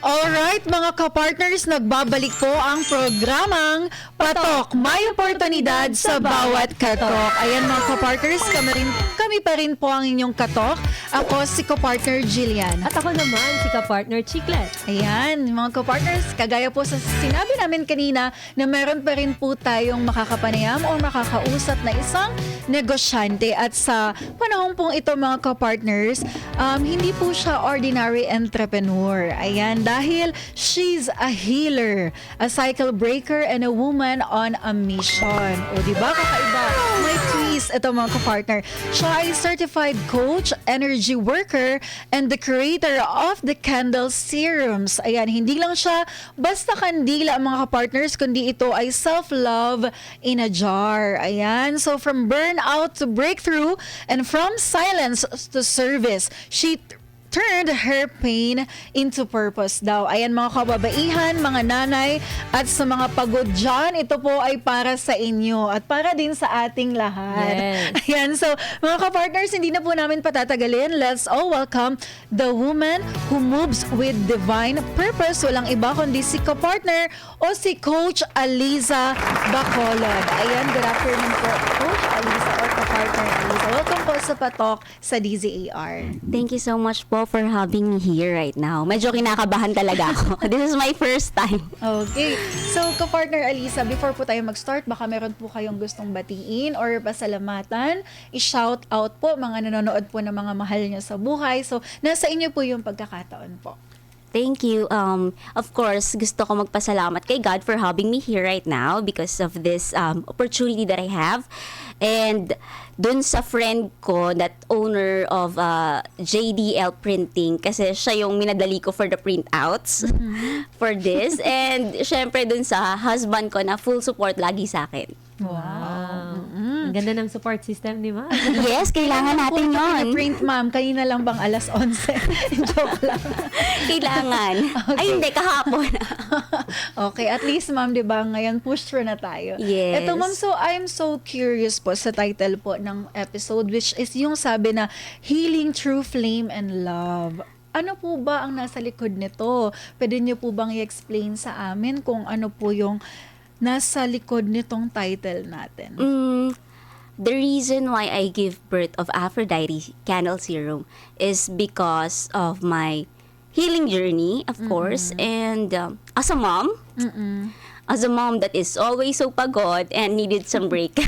Alright mga kapartners, nagbabalik po ang programang Patok, May Oportunidad sa Bawat Katok. Ayan mga kapartners, kami pa rin po ang inyong katok. Ako si kapartner Jillian. At ako naman, si ka-partner Chiclet. Ayan, mga kapartners, kagaya po sa sinabi namin kanina na meron pa rin po tayong makakapanayam o makakausap na isang negosyante. At sa panahon pong ito mga kapartners, hindi po siya ordinary entrepreneur. Ayan, dahil she's a healer, a cycle breaker, and a woman on a mission. O diba, kakaiba? May twist ito mga kapartner. Siya ay certified coach, energy worker, and the creator of the candle serums. Ayan, hindi lang siya basta kandila mga kapartners, kundi ito ay self-love in a jar. Ayan, so from burnout to breakthrough and from silence to service, she turned her pain into purpose daw. Ayan mga kababaihan, mga nanay, at sa mga pagod dyan, ito po ay para sa inyo at para din sa ating lahat. Yes. Ayan, so mga kapartners, hindi na po namin patatagalin. Let's all welcome the woman who moves with divine purpose. Walang iba kundi si kapartner o si Coach Aliza Bacolod. Ayan, good afternoon po, Coach Aliza or kapartner Aliza. Welcome po sa Patok sa DZAR. Thank you so much po for having me here right now. Medyo kinakabahan talaga ako. This is my first time. Okay. So, ka-partner Alisa, before po tayo mag-start, baka meron po kayong gustong batiin or pasalamatan, i-shout out po mga nanonood po ng mga mahal niyo sa buhay. So, nasa inyo po yung pagkakataon po. Thank you. Of course, gusto ko magpasalamat kay God for having me here right now because of this opportunity that I have. And dun sa friend ko, that owner of JDL Printing, kasi siya yung minadali ko for the printouts for this. And syempre dun sa husband ko na full support lagi sa akin. Wow. Ang ganda ng support system ni Ma. Yes, kailangan natin yun. Print, ma'am. Kanina lang bang alas 11? Joke lang. Kailangan. Okay. Ay, hindi, kahapon. Okay, at least ma'am, di ba, ngayon push through na tayo. Yes. Ito ma'am, so I'm so curious po sa title po ng episode, which is yung sabi na Healing Through Flame and Love. Ano po ba ang nasa likod nito? Pwede niyo po bang i-explain sa amin kung ano po yung nasa likod nitong title natin? The reason why I give birth of Aphrodite Candle Serum is because of my healing journey, of course, and as a mom, that is always so pagod and needed some break.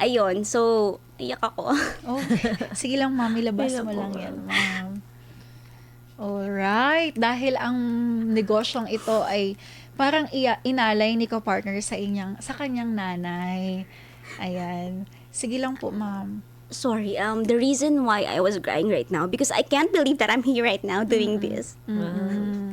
Ayun, so iyak ako. Okay. Sige lang, ma'am, ilabas mo lang yan, ma'am. Alright. Dahil ang negosyong ito ay parang inalay ni ka-partner sa kanyang nanay. Ayan. Sige lang po, ma'am. Sorry, the reason why I was crying right now because I can't believe that I'm here right now doing this.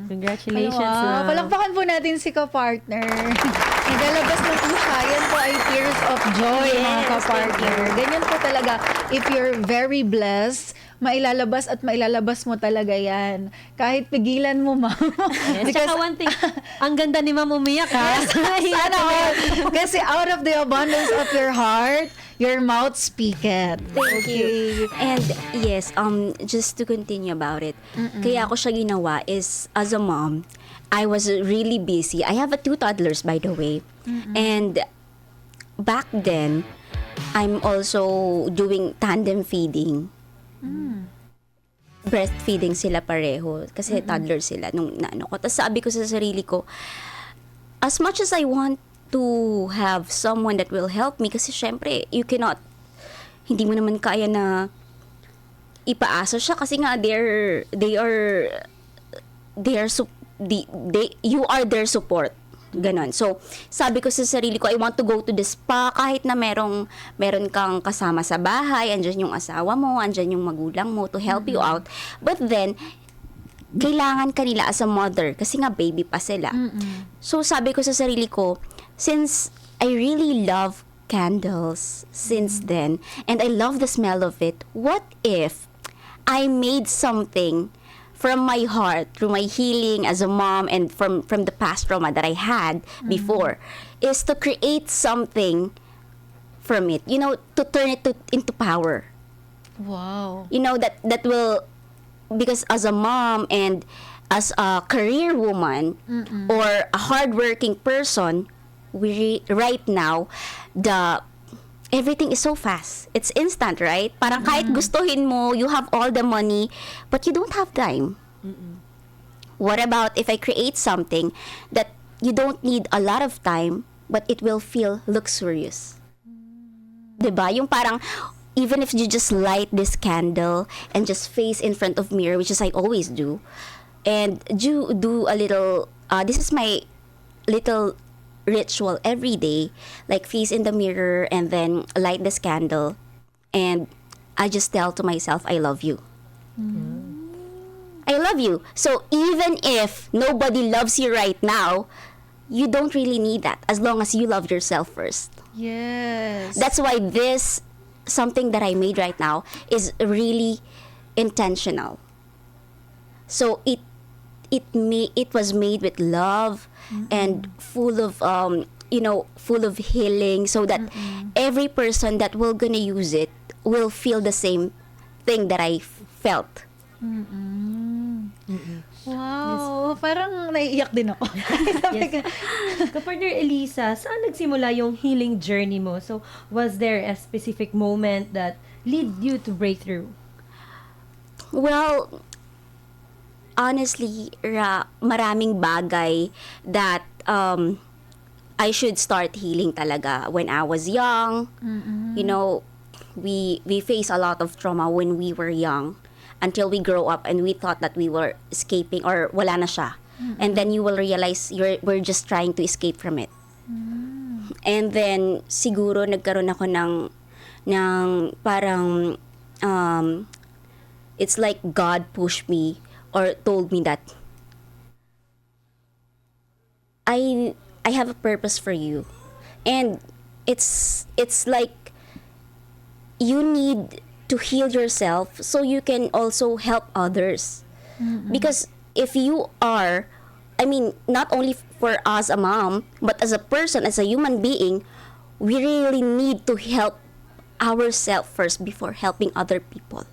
Congratulations. Wow. Ma. Palakpakan po natin si ka-partner. Nagalabas na po siya. Yan po ay tears of joy, mga Yes, ka-partner. Ganyan po talaga. If you're very blessed, mailalabas at mailalabas mo talaga yan. Kahit pigilan mo, ma'am. Yes. Tsaka one thing, ang ganda ni Ma'am umiyak, ha? Sana all. Kasi out of the abundance of your heart, your mouth speaketh. Thank you. And yes, just to continue about it, kaya ako siya ginawa is, as a mom, I was really busy. I have 2 toddlers, by the way. And back then, I'm also doing tandem feeding. Breastfeeding sila pareho. Kasi toddler sila nung naano ko. Tapos sabi ko sa sarili ko, as much as I want to have someone that will help me, kasi syempre, hindi mo naman kaya na ipaasa siya kasi nga you are their support. Ganon. So, sabi ko sa sarili ko, I want to go to the spa kahit na meron kang kasama sa bahay, andyan yung asawa mo, andyan yung magulang mo to help you out. But then, kailangan kanila as a mother kasi nga baby pa sila. So, sabi ko sa sarili ko, since I really love candles since then, and I love the smell of it, what if I made something from my heart, through my healing as a mom and from the past trauma that I had before, is to create something from it, to turn it into power. Wow. That will, because as a mom and as a career woman or a hardworking person, right now, everything is so fast. It's instant, right? Parang kahit gustuhin mo, you have all the money, but you don't have time. What about if I create something that you don't need a lot of time, but it will feel luxurious? Diba? Yung parang, even if you just light this candle and just face in front of mirror, which is I always do, and do a little, this is my little ritual every day, like face in the mirror and then light this candle, and I just tell to myself, I love you. I love you. So even if nobody loves you right now, you don't really need that as long as you love yourself first. Yes. That's why this something that I made right now is really intentional. So it was made with love and full of full of healing, so that every person that will gonna use it will feel the same thing that I felt. Wow, parang naiiyak din ako. Yes. Kapartner Elisa, saan nagsimula yung healing journey mo? So, was there a specific moment that lead you to breakthrough? Well, honestly, maraming bagay that I should start healing talaga when I was young. You know, we face a lot of trauma when we were young until we grow up and we thought that we were escaping or wala na siya. And then you will realize we're just trying to escape from it. And then siguro nagkaroon ako ng parang it's like God pushed me or told me that I have a purpose for you. And it's like you need to heal yourself so you can also help others. Because if you are, I mean, not only for us a mom, but as a person, as a human being, we really need to help ourselves first before helping other people.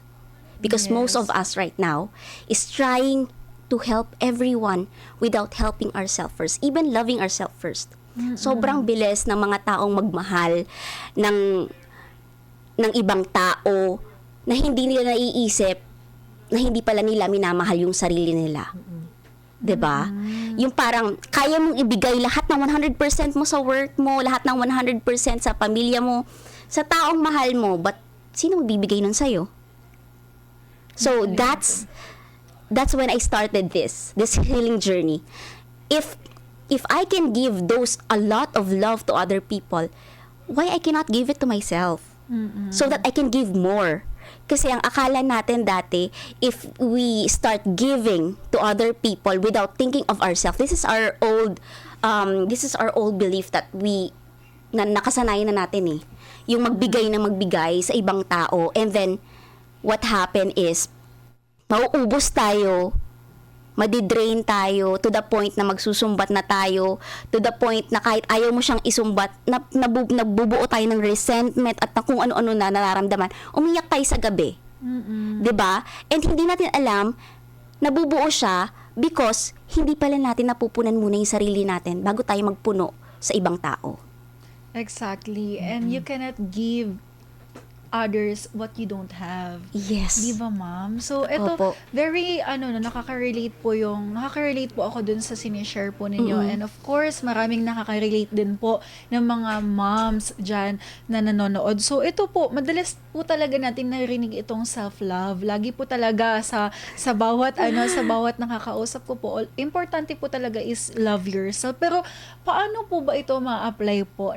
Because most of us right now is trying to help everyone without helping ourselves first, even loving ourselves first. Sobrang bilis ng mga taong magmahal ng ibang tao na hindi nila naiisip na hindi pala nila minamahal yung sarili nila. 'Di ba? Yung parang kaya mong ibigay lahat ng 100% mo sa work mo, lahat ng 100% sa pamilya mo, sa taong mahal mo, but sino magbibigay nun sa'yo? So that's when I started this healing journey. If I can give those a lot of love to other people, why I cannot give it to myself? So that I can give more. Kasi ang akala natin dati, if we start giving to other people without thinking of ourselves, this is our old belief that nakasanayan na natin eh. Yung magbigay na magbigay sa ibang tao, and then what happen is mauubos tayo, madidrain tayo to the point na magsusumbat na tayo, to the point na kahit ayaw mo siyang isumbat, nabubuo tayo ng resentment at kung ano-ano na nararamdaman. Umiyak tayo sa gabi. 'Di ba? And hindi natin alam, nabubuo siya because hindi pala natin napupunan muna yung sarili natin bago tayo magpuno sa ibang tao. Exactly. And you cannot give others what you don't have. Yes. Di ba, ma'am? So, ito, Opo. very, nakaka-relate po ako dun sa sinishare po ninyo. And of course, maraming nakaka-relate din po ng mga moms dyan na nanonood. So, ito po, madalas po talaga natin narinig itong self-love. Lagi po talaga sa bawat, sa bawat nakakausap ko po, importante po talaga is love yourself. Pero, paano po ba ito ma-apply po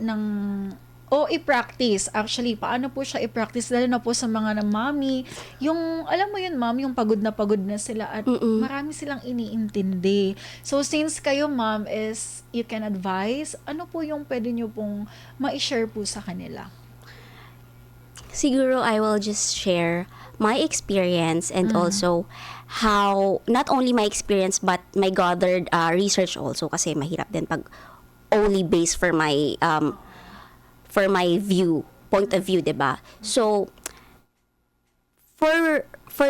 i-practice. Actually, paano po siya i-practice? Lalo na po sa mga mami. Yung, alam mo yun, ma'am, yung pagod na sila at marami silang iniintindi. So, since kayo, ma'am, is you can advise, ano po yung pwede nyo pong ma-share po sa kanila? Siguro, I will just share my experience and also how, not only my experience, but my gathered research also, kasi mahirap din pag only based for my point of view, diba? So, for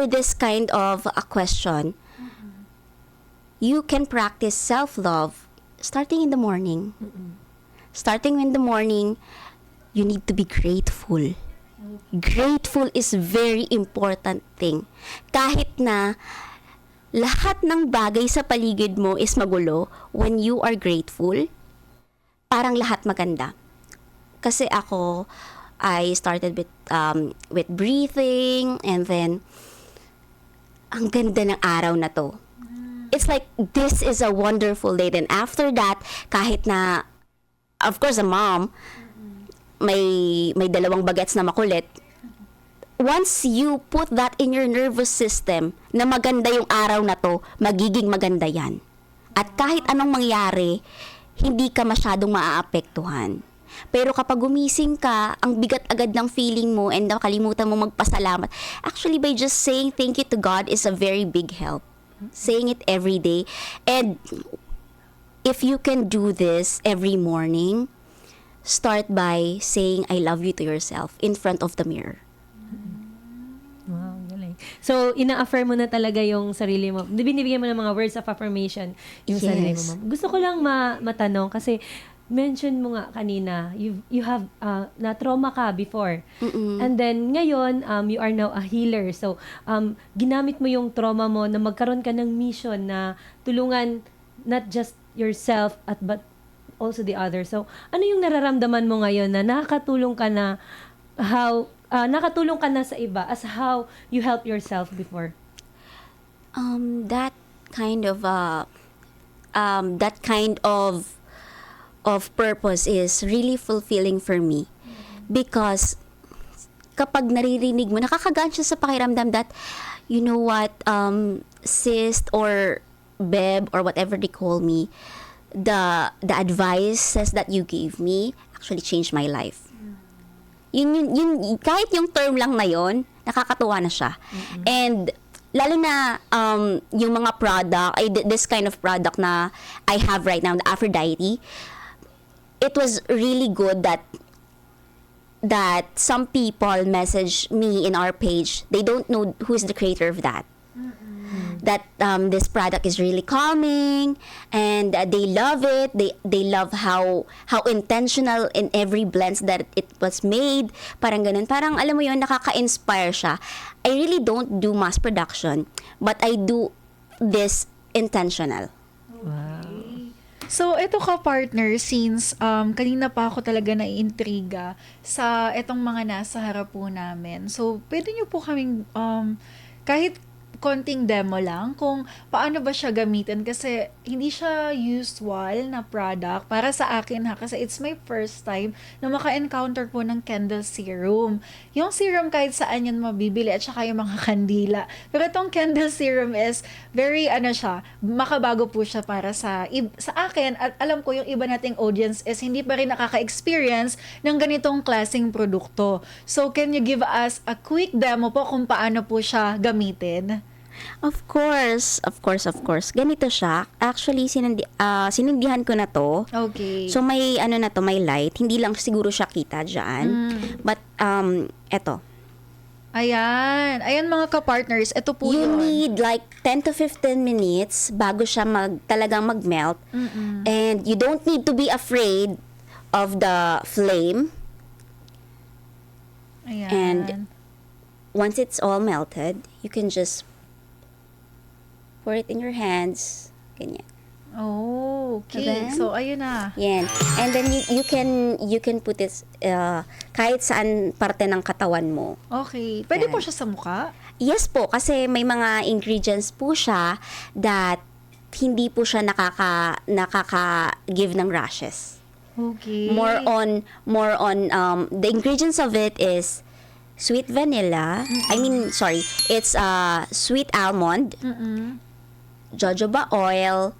this kind of a question, you can practice self-love starting in the morning. Starting in the morning, you need to be grateful. Grateful is very important thing. Kahit na lahat ng bagay sa paligid mo is magulo, when you are grateful, parang lahat maganda. Kasi ako, I started with breathing, and then ang ganda ng araw na to. It's like, this is a wonderful day. Then after that, kahit na, of course, a mom, may dalawang bagets na makulit, once you put that in your nervous system, na maganda yung araw na to, magiging maganda yan. At kahit anong mangyari, hindi ka masyadong maaapektuhan. Pero kapag gumising ka, ang bigat agad ng feeling mo and nakalimutan mo magpasalamat, actually by just saying thank you to God is a very big help. Saying it every day. And if you can do this every morning, start by saying I love you to yourself in front of the mirror. Wow, galing. So, ina-affirm mo na talaga yung sarili mo. Binibigyan mo ng mga words of affirmation yung sarili mo, Yes. ma'am. Gusto ko lang matanong kasi mention mo nga kanina, you have na trauma ka before. And then ngayon, you are now a healer. So, ginamit mo yung trauma mo na magkaroon ka ng mission na tulungan not just yourself but also the other. So, ano yung nararamdaman mo ngayon na nakakatulong ka na nakatulong ka na sa iba as how you help yourself before? That kind of purpose is really fulfilling for me, because kapag naririnig mo, nakakagaan siya sa pakiramdam that, you know what, sis or beb or whatever they call me, the advices that you gave me actually changed my life. Yun, kahit yung term lang na yun, nakakatuwa na siya. And lalo na yung mga product, this kind of product na I have right now, the Aphrodite, it was really good that some people message me in our page. They don't know who's the creator of that. That this product is really calming, and they love it. They love how intentional in every blends that it was made. Parang ganun. Parang alam mo yun, nakaka-inspire siya. I really don't do mass production, but I do this intentional. Wow. So, ito ka partner, since kanina pa ako talaga naiintriga sa itong mga nasa harap po namin. So, pwede nyo po kaming kahit konting demo lang kung paano ba siya gamitin, kasi hindi siya usual na product para sa akin ha, kasi it's my first time na maka-encounter po ng candle serum. Yung serum kahit saan yan mabibili, at saka yung mga kandila. Pero itong candle serum is very makabago po siya para sa akin, at alam ko yung iba nating audience is hindi pa rin nakaka-experience ng ganitong klaseng produkto. So can you give us a quick demo po kung paano po siya gamitin? Of course. Ganito siya. Actually, sinindihan ko na to. Okay. So, may may light. Hindi lang siguro siya kita dyan. But, eto. Ayan mga ka-partners, ito po You yun. need like 10 to 15 minutes bago siya talagang mag-melt. And you don't need to be afraid of the flame. Ayan. And once it's all melted, you can just pour it in your hands. Ganyan. Oh, okay. Then, So, ayun na. Yan. And then you can put it kahit saan parte ng katawan mo. Okay. Pwede Yan. po siya sa mukha? Yes po, kasi may mga ingredients po siya that hindi po siya nakaka-give ng rashes. Okay. More on the ingredients of it is sweet vanilla. It's sweet almond, jojoba oil,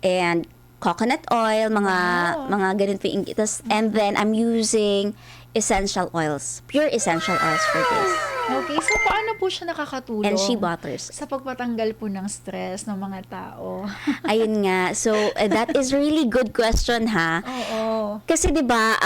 and coconut oil, mga ganun po yung and then I'm using essential oils, pure essential oils for this. Okay. So, paano po siya nakakatulong? And shea butters. Sa pagpatanggal po ng stress ng mga tao. Ayun nga. So, that is really good question, ha? Oo. Kasi 'di ba,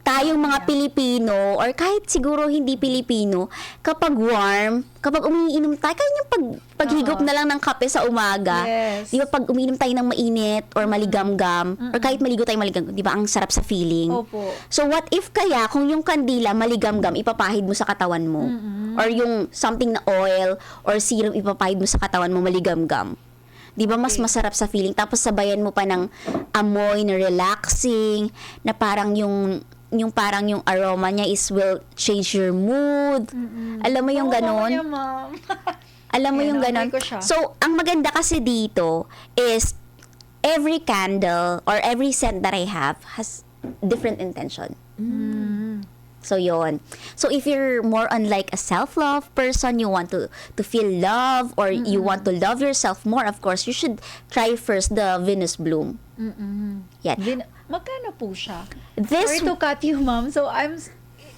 tayong mga Pilipino or kahit siguro hindi Pilipino, kapag warm, kapag umiinom tayo, kaya yung paghigop na lang ng kape sa umaga. Yes. Di ba pag umiinom tayo ng mainit or maligam-gam, or kahit maligo tayo maligam, di ba ang sarap sa feeling? Opo. So what if kaya kung yung kandila maligam-gam ipapahid mo sa katawan mo, or yung something na oil or serum ipapahid mo sa katawan mo maligam-gam? Di ba mas masarap sa feeling, tapos sabayan mo pa ng amoy na relaxing, na parang yung aroma niya will change your mood. Alam mo yung ganon? Oo, ma'am. Alam mo Ayan, yung na-apply ganon? ko siya. So, ang maganda kasi dito is every candle or every scent that I have has different intention. So, yon. So, if you're more on like a self-love person, you want to feel love or you want to love yourself more, of course, you should try first the Venus Bloom. Yan. Magkano po siya? This, Sorry to cut you, ma'am. So,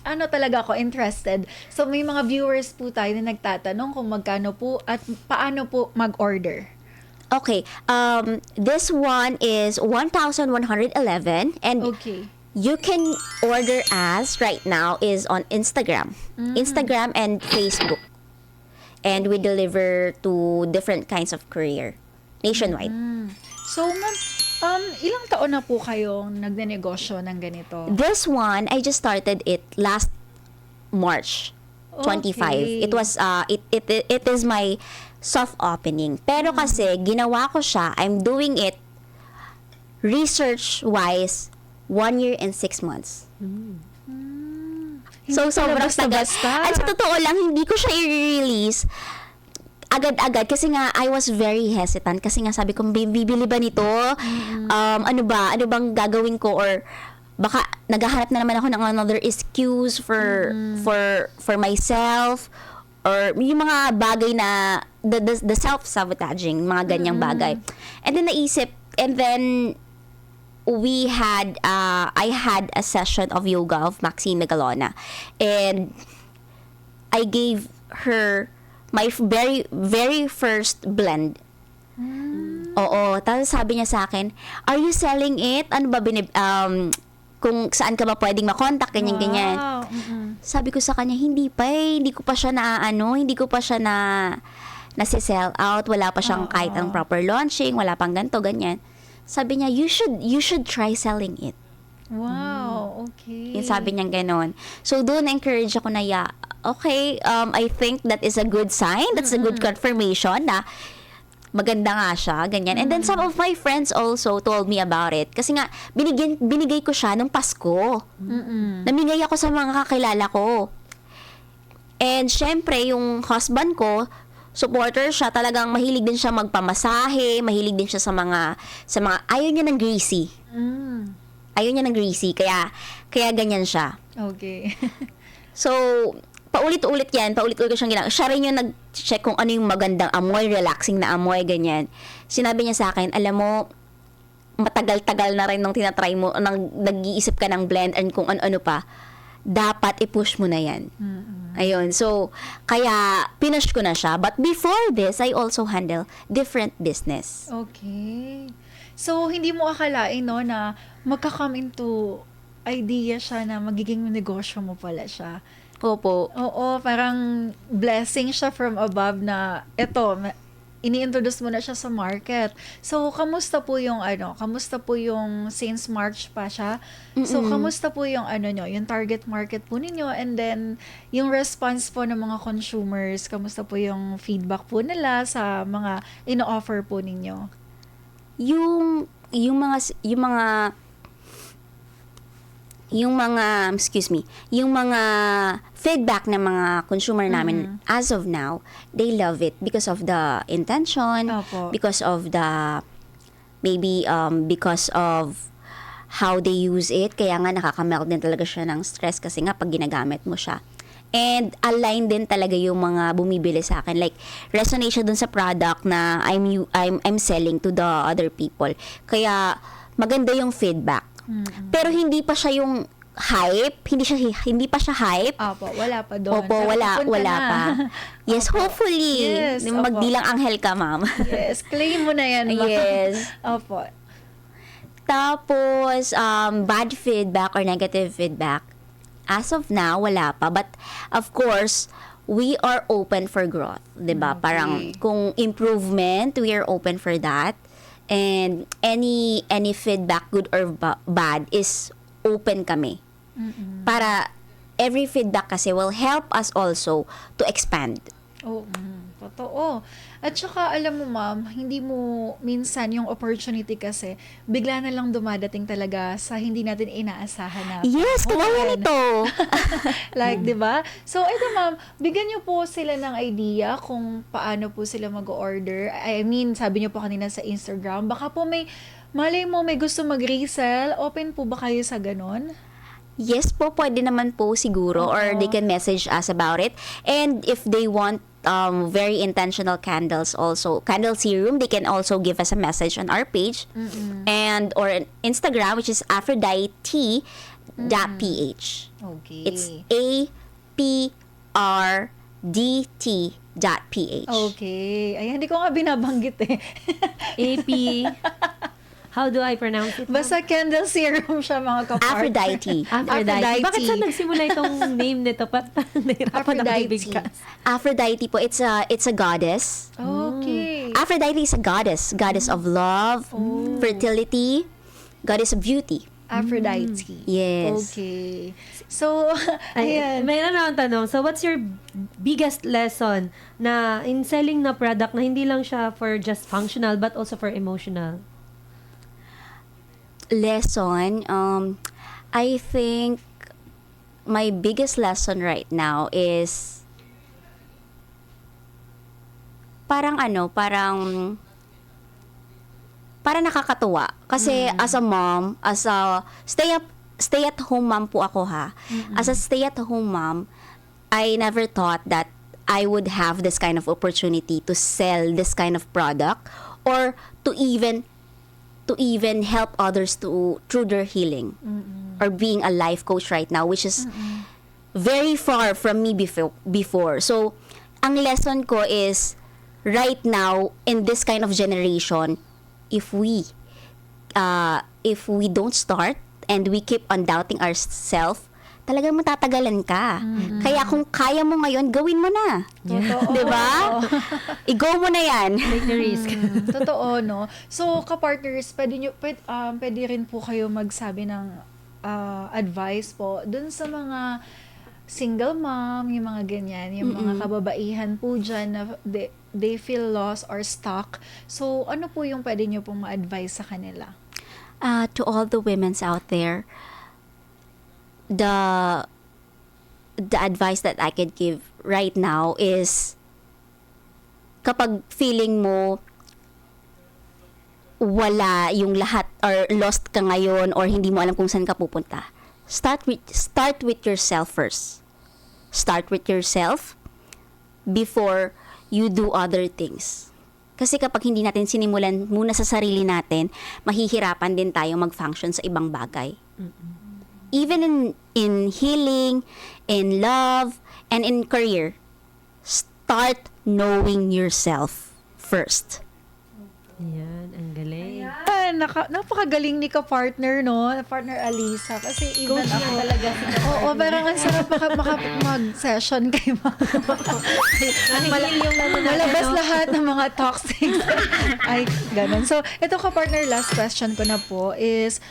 talaga ako interested. So, may mga viewers po tayo na nagtatanong kung magkano po at paano po mag-order. okay, this one is 1,111 and Okay. you can order as right now is on Instagram. Instagram and Facebook. And we deliver to different kinds of courier nationwide. So, ma'am, ilang taon na po kayong nagnenegosyo ng ganito? This one, I just started it last March 25. Okay. It was it is my soft opening. Pero kasi ginawa ko siya, I'm doing it research wise 1 year and 6 months. So, Hindi pala sobrang tagal. basta-basta. At sa totoo lang, hindi ko siya i-release agad-agad kasi nga I was very hesitant kasi nga sabi ko bibili ba nito? Ano bang gagawin ko, or baka naghahanap na naman ako ng another excuse for myself, or yung mga bagay na the self-sabotaging, mga ganyang bagay. And then naisip, and then I had a session of yoga of Maxine Nagalona, and I gave her my very, very first blend. Oo. Tapos sabi niya sa akin, are you selling it? Ano ba kung saan ka ba pwedeng makontak, ganyan. Wow. Sabi ko sa kanya, hindi pa hindi ko pa siya nasi-sell out, wala pa siyang kahit ang proper launching, wala pang ganito, ganyan. Sabi niya, you should try selling it. Wow, okay. Yung sabi niya ganon. So, doon encourage ako na, okay, I think that is a good sign. That's a good confirmation na maganda nga siya, ganyan. And then, some of my friends also told me about it. Kasi nga, binigay ko siya nung Pasko. Namigay ako sa mga kakilala ko. And, syempre, yung husband ko, supporter siya, talagang mahilig din siya magpamasahe, mahilig din siya sa mga ayaw niya ng greasy. Ayaw niya ng greasy, kaya ganyan siya. Okay. So, paulit-ulit ko siyang ginagawa. Siya rin yung nag-check kung ano yung magandang amoy, relaxing na amoy, ganyan. Sinabi niya sa akin, alam mo, matagal-tagal na rin nung tinatry mo, nag-iisip ka ng blend and kung ano-ano pa, dapat i-push mo na yan. Ayun. So, kaya pinush ko na siya. But before this, I also handle different business. Okay. So, hindi mo akalain, no, na magka-come into idea siya na magiging negosyo mo pala siya. Opo. Oo, parang blessing siya from above na eto, ini-introduce mo na siya sa market. So, kamusta po yung since March pa siya? So, kamusta po yung yung target market po ninyo, and then yung response po ng mga consumers, kamusta po yung feedback po nila sa mga ino-offer po ninyo? Yung mga feedback ng mga consumer namin as of now, they love it because of the intention, Opo. because of the because of how they use it, kaya nga nakaka-melt din talaga siya ng stress kasi nga pag ginagamit mo siya. And align din talaga yung mga bumibili sa akin, like resonate siya dun sa product na I'm selling to the other people. Kaya maganda yung feedback. Pero hindi pa siya yung hype, hindi pa siya hype. Opo, wala pa doon. Opo, Pero wala pupunta na. pa. Yes, Opo. hopefully. Yes, opo. Magdilang anghel ka, ma'am. Yes, claim mo na yan, ma'am. Yes. Opo. Tapos, bad feedback or negative feedback, as of now, wala pa. But, of course, we are open for growth, 'di ba? Okay. Parang kung improvement, we are open for that. And any feedback, good or bad, is open kami. Para every feedback kasi will help us also to expand. Oo, totoo. At saka, alam mo ma'am, hindi mo minsan yung opportunity kasi bigla na lang dumadating talaga sa hindi natin inaasahan na. Yes, kagaya panahon. nito. Like, di ba? So, ito ma'am, bigyan niyo po sila ng idea kung paano po sila mag-order. I mean, sabi niyo po kanina sa Instagram, baka po malay mo may gusto mag-resell, open po ba kayo sa ganon? Yes po, pwede naman po siguro, or they can message us about it. And if they want very intentional candles also, candle serum, they can also give us a message on our page and or on Instagram, which is aphrodite.ph. Okay. It's APRDT.ph. Okay. Ay, hindi ko nga binabanggit eh. AP. How do I pronounce it? Basta candle serum siya, mga kapartner. Aphrodite. Aphrodite. Bakit saan nagsimula itong name nito? Parang nahirapan ako Aphrodite. bigkas. Aphrodite po, it's a goddess. Okay. Aphrodite is a goddess of love, fertility, goddess of beauty. Aphrodite. Yes. Okay. So, Ay, ayan. mayroon na akong tanong. So, what's your biggest lesson na in selling na product na hindi lang siya for just functional but also for emotional? Lesson, I think my biggest lesson right now is parang nakakatuwa. Kasi as a mom, as a stay-at-home mom po ako ha. As a stay-at-home mom, I never thought that I would have this kind of opportunity to sell this kind of product or to even help others through their healing or being a life coach right now, which is very far from me before. So, ang lesson ko is right now in this kind of generation, if we don't start and we keep on doubting ourselves, talagang matatagalan ka. Kaya kung kaya mo ngayon, gawin mo na. Totoo. 'Di ba? I-go mo na 'yan. Take the risk. Totoo, no? So, kapartners, pwede rin po kayo magsabi ng advice po dun sa mga single mom, yung mga ganyan, yung mga kababaihan po dyan na they feel lost or stuck. So, ano po yung pwede nyo pong ma-advise sa kanila? To all the women's out there, the advice that I could give right now is kapag feeling mo wala yung lahat or lost ka ngayon or hindi mo alam kung saan ka pupunta, start with yourself first. Start with yourself before you do other things. Kasi kapag hindi natin sinimulan muna sa sarili natin, mahihirapan din tayo mag-function sa ibang bagay. Even in healing, in love, and in career, start knowing yourself first. Yan, ang galing. Napakagaling ni ka-partner, no? Partner Alisa. Kasi even Coach ako. yan talaga si Oo, parang ang sarap mag-session kay Nakikil yung ano natin, Malabas no? lahat ng mga toxic. Ay, ganun. So, ito ka-partner, last question ko na po is,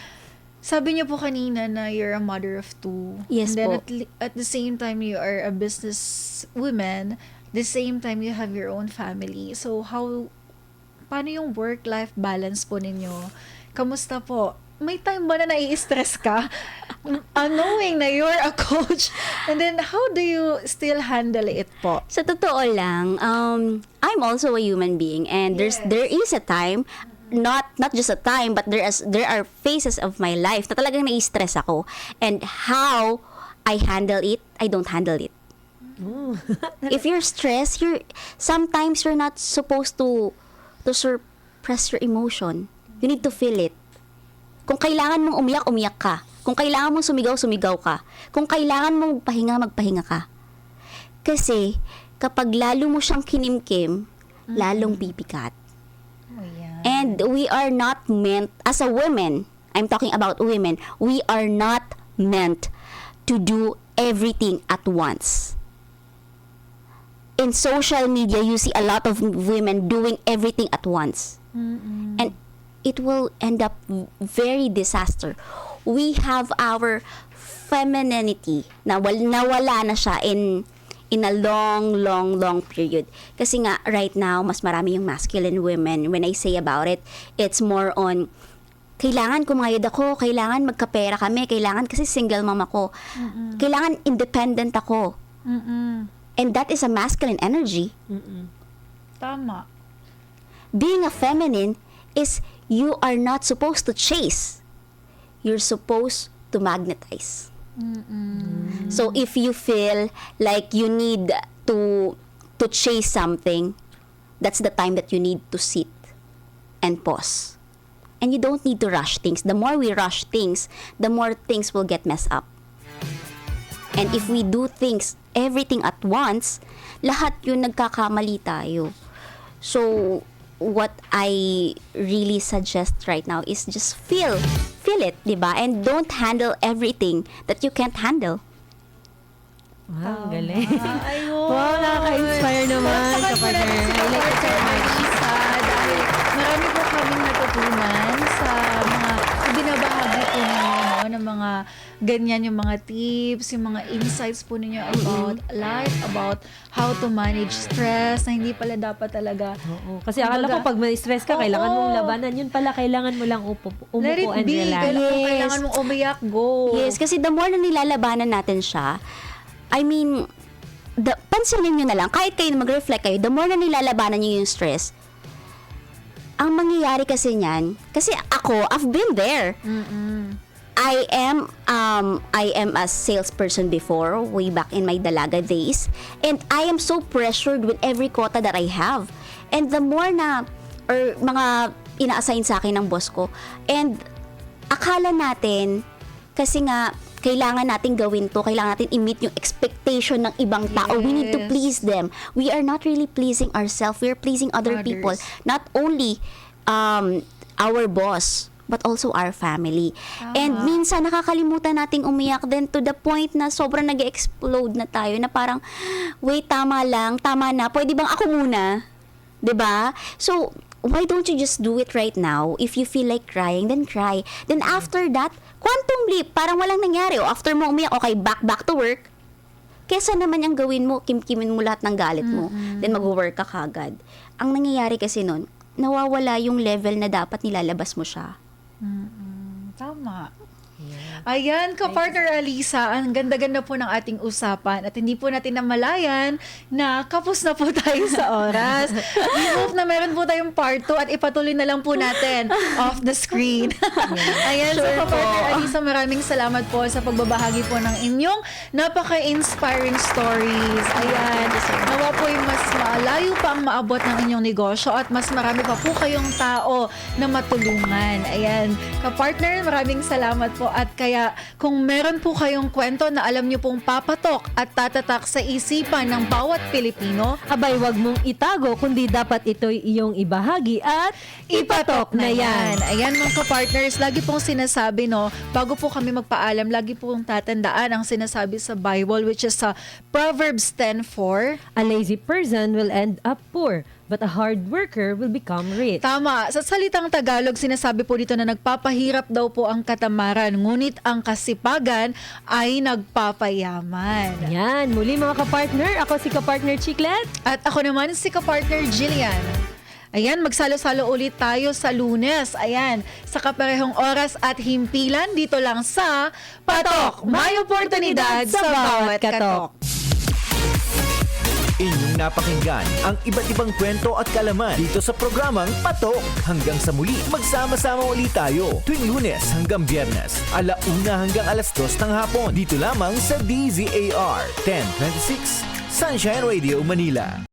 sabi niyo po kanina na you're a mother of two. Yes And then po. at the same time, you are a business woman. The same time, you have your own family. So, paano yung work-life balance po ninyo? Kamusta po? May time ba na nai-stress ka? Knowing na you're a coach. And then, how do you still handle it po? Sa totoo lang, I'm also a human being, and there is a time, not just a time, but there are phases of my life na talagang nai-stress ako. And how I handle it, I don't handle it. If you're stressed, sometimes you're not supposed to suppress your emotion. You need to feel it. Kung kailangan mong umiyak, umiyak ka. Kung kailangan mong sumigaw, sumigaw ka. Kung kailangan mong magpahinga, magpahinga ka. Kasi, kapag lalo mo siyang kinimkim, lalong pipikat. Oh, yeah. And we are not meant, as a woman, I'm talking about women, we are not meant to do everything at once. in social media, you see a lot of women doing everything at once. And it will end up very disaster. We have our femininity na nawala na siya in a long period. Kasi nga, right now, mas marami yung masculine women. When I say about it, it's more on, kailangan kumayod ako, kailangan magkapera kami, kailangan kasi single mom ako, kailangan independent ako. And that is a masculine energy. Tama. Being a feminine is you are not supposed to chase. You're supposed to magnetize. So if you feel like you need to chase something, that's the time that you need to sit and pause. And you don't need to rush things. The more we rush things, the more things will get messed up. And if we do things, everything at once, lahat yun nagkakamali tayo. So, what I really suggest right now is just feel it, diba? And don't handle everything that you can't handle. Wow, galing. Ayun. Wow, nakaka-inspire naman, kapartner. I like it so much. Dahil marami po kaming natutunan sa mga binabahagi po ninyo, no, ng mga ganyan, yung mga tips, yung mga insights po ninyo about life, about how to manage stress, na hindi pala dapat talaga. Oo. Kasi akala ko pag may stress ka, kailangan mong labanan. Yun pala, kailangan mo lang umupo Let it and be. relax. Kailangan mong umiyak, go. Yes, kasi the more na nilalabanan natin siya, I mean, pansinin nyo na lang, kahit kayo mag-reflect kayo, the more na nilalabanan nyo yung stress, ang mangyayari kasi niyan, kasi ako, I've been there. I am a salesperson before, way back in my dalaga days, and I am so pressured with every quota that I have. And the more na, or mga ina-assign sa akin ng boss ko, and akala natin, kasi nga, kailangan natin gawin to, kailangan natin i-meet yung expectation ng ibang tao. We need to please them. We are not really pleasing ourselves. We are pleasing other people. Not only our boss, but also our family. And minsan nakakalimutan nating umiyak then to the point na sobrang nag-explode na tayo na parang, wait, tama lang, tama na. Pwede bang ako muna? 'Di ba? So, why don't you just do it right now? If you feel like crying, then cry. Then after that, quantum leap, parang walang nangyari. O after mo umiyak, okay, back to work. Kesa naman yung gawin mo, kimkimin mo lahat ng galit mo. Then mag-work ka kagad. Ang nangyayari kasi nun, nawawala yung level na dapat nilalabas mo siya. Tama. Ayan, ka-partner Alisa, ang ganda-ganda po ng ating usapan at hindi po natin namalayan na kapos na po tayo sa oras. We hope na meron po tayong part 2 at ipatuloy na lang po natin off the screen. Ayan, so ka-partner Alisa, maraming salamat po sa pagbabahagi po ng inyong napaka-inspiring stories. Ayan, nawa po yung mas malayo pa ang maabot ng inyong negosyo at mas marami pa po kayong tao na matulungan. Ayan, ka-partner, maraming salamat po at kaya kung meron po kayong kwento na alam nyo pong papatok at tatatak sa isipan ng bawat Pilipino, Abay, wag mong itago, kundi dapat ito'y iyong ibahagi at ipatok na yan. Ayan mga ka-partners, lagi pong sinasabi, no, bago po kami magpaalam, lagi pong tatandaan ang sinasabi sa Bible, which is sa Proverbs 10:4. A lazy person will end up poor, but a hard worker will become rich. Tama. Sa salitang Tagalog, sinasabi po dito na nagpapahirap daw po ang katamaran, ngunit ang kasipagan ay nagpapayaman. Yan, muli mga kapartner, ako si kapartner Chiclet. At ako naman si ka-partner Jillian. Ayan, magsalo-salo ulit tayo sa Lunes. Ayan, sa kaparehong oras at himpilan dito lang sa Patok! May oportunidad sa bawat katok. Inyong napakinggan ang iba't ibang kwento at kalaman dito sa programang Patok. Hanggang sa muli, magsama-sama ulit tayo tuwing Lunes hanggang Biyernes, 1:00 hanggang 2:00 ng hapon. Dito lamang sa DZAR 1026 Sunshine Radio Manila.